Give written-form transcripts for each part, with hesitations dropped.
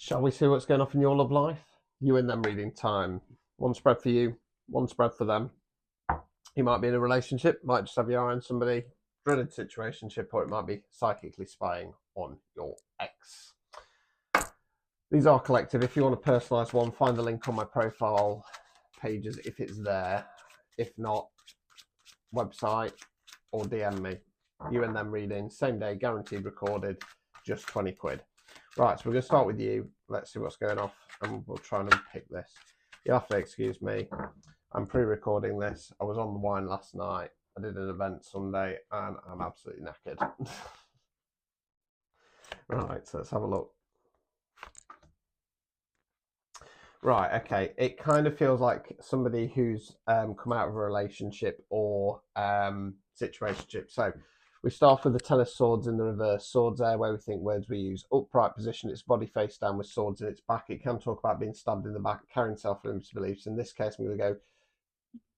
Shall we see what's going on in your love life? You and them reading time. One spread for you, one spread for them. You might be in a relationship, might just have your eye on somebody, dreaded situationship, or it might be psychically spying on your ex. These are collective. If you want a personalised one, find the link on my profile pages if it's there. If not, website or DM me. You and them reading, same day, guaranteed recorded, just 20 quid. Right, so we're going to start with you. Let's see what's going off, and we'll try and unpick this. You'll have to excuse me. I'm pre-recording this. I was on the wine last night. I did an event Sunday, and I'm absolutely knackered. Right, so let's have a look. Right, okay. It kind of feels like somebody who's come out of a relationship or situationship. So we start with the Ten of Swords in the reverse. Swords there where we think words we use. Upright position, its body face down with swords in its back. It can talk about being stabbed in the back, carrying self-limited beliefs. In this case, I'm going to go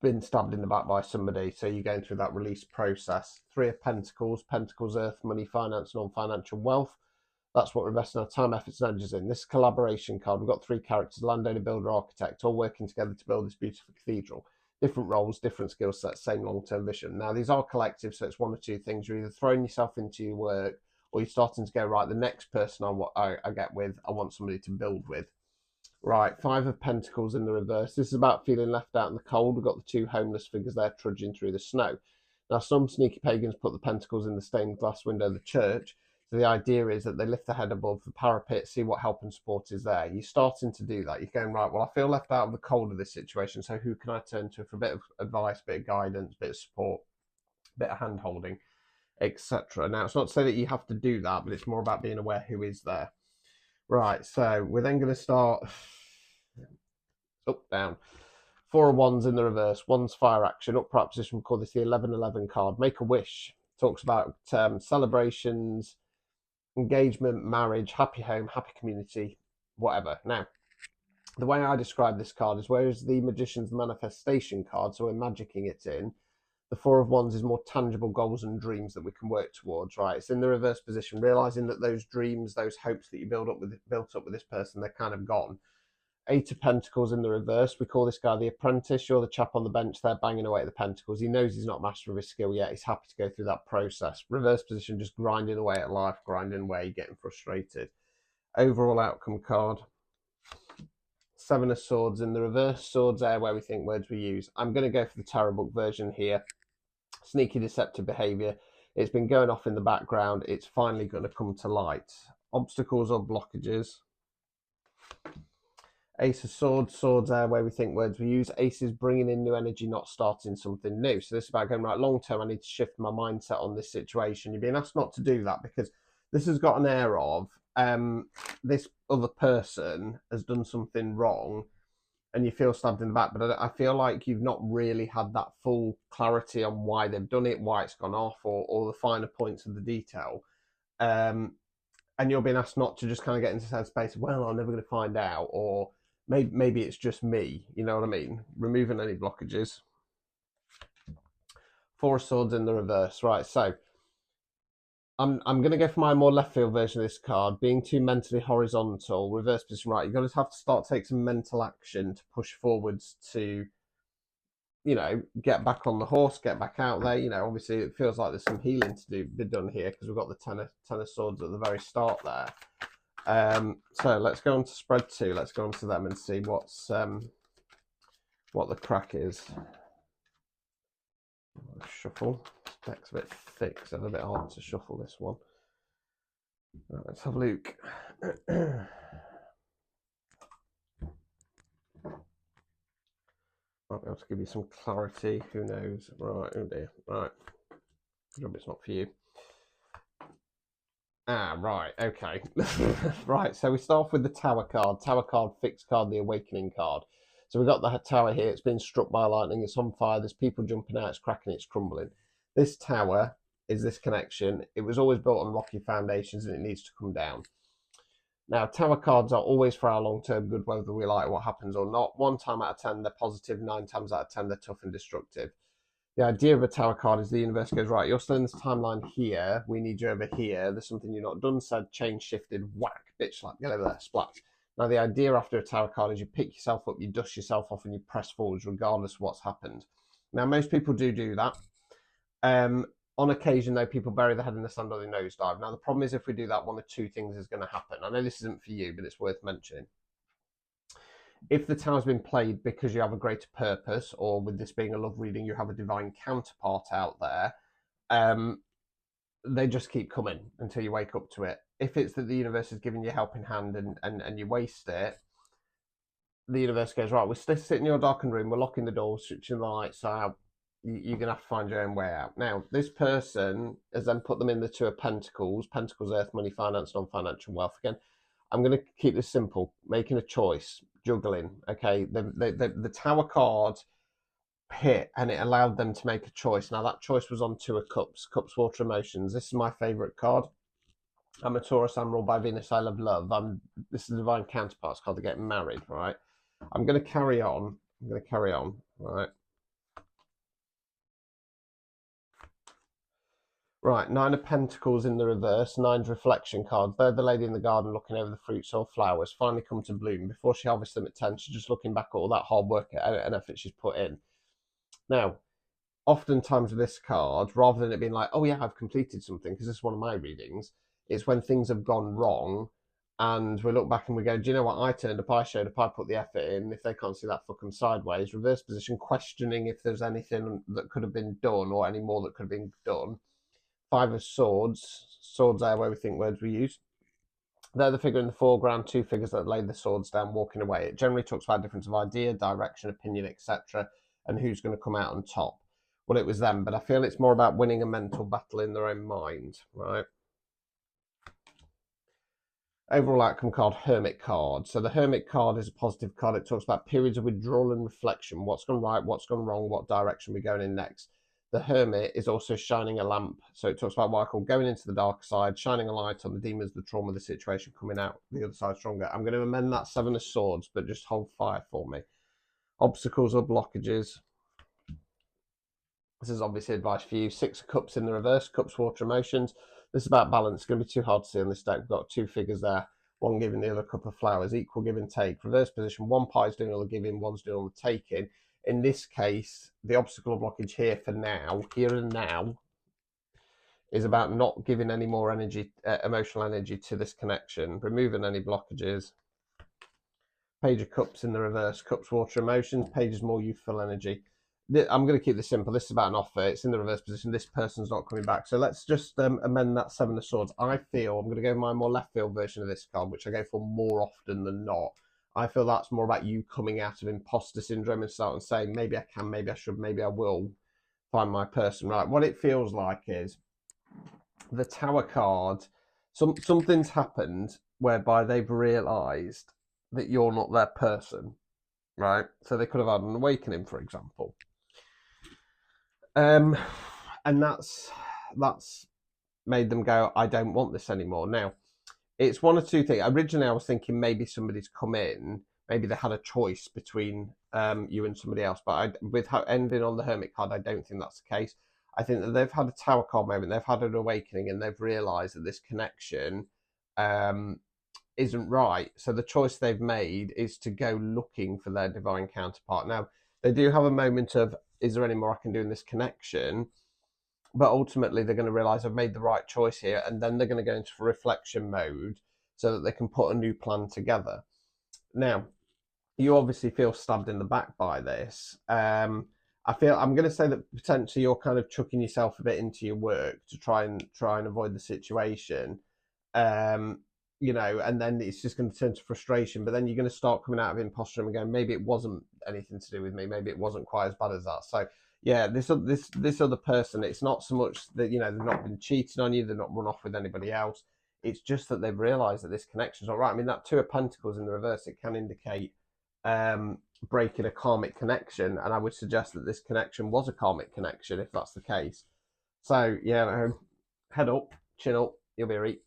been stabbed in the back by somebody. So you're going through that release process. Three of Pentacles. Pentacles, earth, money, finance, non-financial wealth. That's what we're investing our time, efforts, and energies in. This collaboration card, we've got three characters, landowner, builder, architect, all working together to build this beautiful cathedral. Different roles, different skill sets, same long-term vision. Now, these are collective, so it's one or two things. You're either throwing yourself into your work or you're starting to go, right, the next person I get with, I want somebody to build with. Right, Five of Pentacles in the reverse. This is about feeling left out in the cold. We've got the two homeless figures there trudging through the snow. Now, some sneaky pagans put the pentacles in the stained glass window of the church. So the idea is that they lift the head above the parapet, see what help and support is there. You're starting to do that. You're going, right, well, I feel left out of the cold of this situation, so who can I turn to for a bit of advice, a bit of guidance, a bit of support, a bit of hand-holding, etc. Now, it's not to say that you have to do that, but it's more about being aware who is there. Right, so we're then going to start up, down. Four of Wands in the reverse. Wands fire action. Upright position, we call this the 11-11 card. Make a wish. Talks about celebrations, engagement, marriage, happy home, happy community, whatever. Now, the way I describe this card is whereas the Magician's manifestation card, so we're magicking it in, the Four of Wands is more tangible goals and dreams that we can work towards, right? It's in the reverse position, realizing that those dreams, those hopes that you built up with this person, they're kind of gone. Eight of Pentacles in the reverse. We call this guy the apprentice. You're the chap on the bench there banging away at the pentacles. He knows he's not master of his skill yet. He's happy to go through that process. Reverse position, just grinding away at life, grinding away, getting frustrated. Overall outcome card. Seven of Swords in the reverse. Swords there where we think words we use. I'm going to go for the tarot book version here. Sneaky deceptive behavior. It's been going off in the background. It's finally going to come to light. Obstacles or blockages. Ace of Swords, swords there where we think words we use. Ace is bringing in new energy, not starting something new. So this is about going, right, long term, I need to shift my mindset on this situation. You're being asked not to do that because this has got an air of this other person has done something wrong and you feel stabbed in the back. But I feel like you've not really had that full clarity on why they've done it, why it's gone off, or the finer points of the detail. And you're being asked not to just kind of get into that space, well, I'm never going to find out, or maybe it's just me, you know what I mean? Removing any blockages. Four of Swords in the reverse. Right, so I'm going to go for my more left field version of this card. Being too mentally horizontal, reverse position, right, you're going to have to start to take some mental action to push forwards to, you know, get back on the horse, get back out there. You know, obviously it feels like there's some healing to be done here because we've got the ten of Swords at the very start there. So let's go on to spread two. Let's go on to them and see what the crack is. Shuffle. This deck's a bit thick, so it's a bit hard to shuffle this one. Right, let's have a look. Might be able to give you some clarity. Who knows? Right. Oh dear. Right. Good job it's not for you. Ah, right. Okay. Right. So we start off with the Tower card. Tower card, fixed card, the Awakening card. So we've got the tower here. It's been struck by lightning. It's on fire. There's people jumping out. It's cracking. It's crumbling. This tower is this connection. It was always built on rocky foundations and it needs to come down. Now, tower cards are always for our long-term good, whether we like what happens or not. 1 time out of 10, they're positive. 9 times out of 10, they're tough and destructive. The idea of a tower card is the universe goes, right, you're still in this timeline here. We need you over here. There's something you've not done, said, change, shifted, whack, bitch slap, get over there, splat. Now, the idea after a tarot card is you pick yourself up, you dust yourself off, and you press forwards regardless of what's happened. Now, most people do that. On occasion, though, people bury their head in the sand or they nosedive. Now, the problem is if we do that, one of two things is going to happen. I know this isn't for you, but it's worth mentioning. If the tower's been played because you have a greater purpose, or with this being a love reading, you have a divine counterpart out there, they just keep coming until you wake up to it. If it's that the universe is giving you a helping hand and you waste it, the universe goes, right, we're still sitting in your darkened room, we're locking the doors, switching the lights out, you're going to have to find your own way out. Now, this person has then put them in the Two of Pentacles, Pentacles, Earth, Money, Finance, Non-Financial Wealth. Again, I'm going to keep this simple, making a choice, juggling, okay? The Tower card hit and it allowed them to make a choice. Now, that choice was on Two of Cups, Cups, Water, Emotions. This is my favourite card. I'm a Taurus, I'm ruled by Venus, I love love. This is the divine counterparts card, they're getting married, right? I'm going to carry on, right? Right, Nine of Pentacles in the reverse, Nine's reflection cards. They're the lady in the garden looking over the fruits or flowers, finally come to bloom. Before she harvests them at 10, she's just looking back at all that hard work and effort she's put in. Now, oftentimes with this card, rather than it being like, oh yeah, I've completed something, because this is one of my readings, it's when things have gone wrong and we look back and we go, do you know what, I turned up, I showed up, I put the effort in. If they can't see that, fuck them sideways. Reverse position, questioning if there's anything that could have been done or any more that could have been done. Five of Swords. Swords are where we think words we use. They're the figure in the foreground, two figures that laid the swords down, walking away. It generally talks about difference of idea, direction, opinion, etc., and who's going to come out on top. Well, it was them, but I feel it's more about winning a mental battle in their own mind, right? Overall outcome card, Hermit card. So the Hermit card is a positive card. It talks about periods of withdrawal and reflection. What's gone right, what's gone wrong, what direction we're going in next. The Hermit is also shining a lamp. So it talks about what I call going into the dark side, shining a light on the demons, the trauma, the situation, coming out the other side stronger. I'm going to amend that Seven of Swords, but just hold fire for me. Obstacles or blockages. This is obviously advice for you. Six of Cups in the reverse, Cups, Water, Emotions. This is about balance. It's going to be too hard to see on this deck. We've got two figures there, one giving the other cup of flowers, equal give and take. Reverse position, one party's doing all the giving, one's doing all the taking. In this case, the obstacle or blockage here for now, here and now, is about not giving any more energy, emotional energy to this connection, removing any blockages. Page of Cups in the reverse, Cups, Water, Emotions. Page is more youthful energy. I'm going to keep this simple. This is about an offer. It's in the reverse position. This person's not coming back. So let's just amend that Seven of Swords. I feel I'm going to go my more left field version of this card, which I go for more often than not. I feel that's more about you coming out of imposter syndrome and starting saying, maybe I can, maybe I should, maybe I will find my person. Right. What it feels like is the Tower card. Something's happened whereby they've realised that you're not their person. Right. So they could have had an awakening, for example. And that's made them go, I don't want this anymore. Now, it's one or two things. Originally, I was thinking maybe somebody's come in, maybe they had a choice between you and somebody else. But with how ending on the Hermit card, I don't think that's the case. I think that they've had a Tower card moment, they've had an awakening, and they've realised that this connection isn't right. So the choice they've made is to go looking for their divine counterpart. Now, they do have a moment of, is there any more I can do in this connection? But ultimately, they're going to realize I've made the right choice here, and then they're going to go into reflection mode so that they can put a new plan together. Now, you obviously feel stabbed in the back by this. I'm going to say that potentially you're kind of chucking yourself a bit into your work to try and avoid the situation. You know, and then it's just going to turn to frustration. But then you're going to start coming out of imposter and going, maybe it wasn't anything to do with me. Maybe it wasn't quite as bad as that. So yeah, this other person, it's not so much that, you know, they've not been cheating on you, they've not run off with anybody else. It's just that they've realised that this connection's not right. I mean, that Two of Pentacles in the reverse, it can indicate breaking a karmic connection, and I would suggest that this connection was a karmic connection if that's the case. So yeah, head up, chin up, you'll be right.